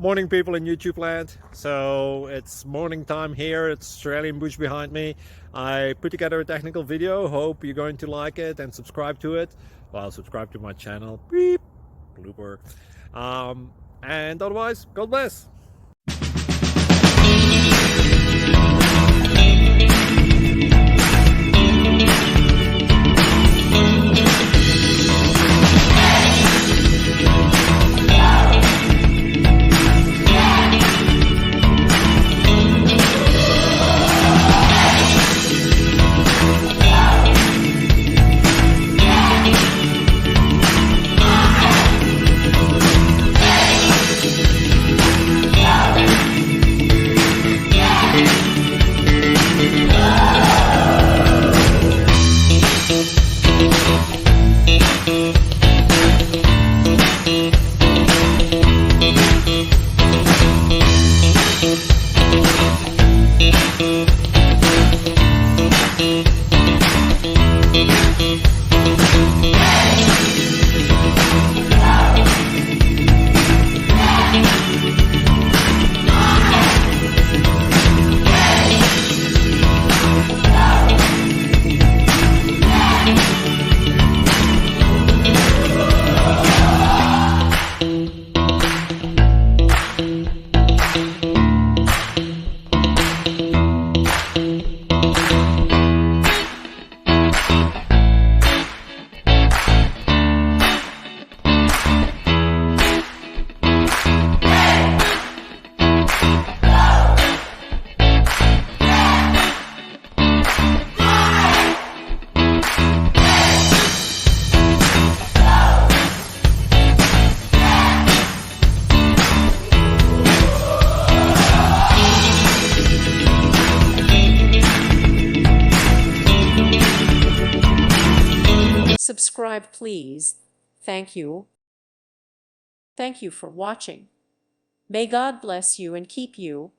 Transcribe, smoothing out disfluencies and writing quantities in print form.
Morning, people in YouTube land. So it's morning time here. It's Australian bush behind me. I put together a technical video. Hope you're going to like it and subscribe to it. Well, subscribe to my channel. Beep. Blooper. And otherwise, God bless. Subscribe, please. Thank you. Thank you for watching. May God bless you and keep you.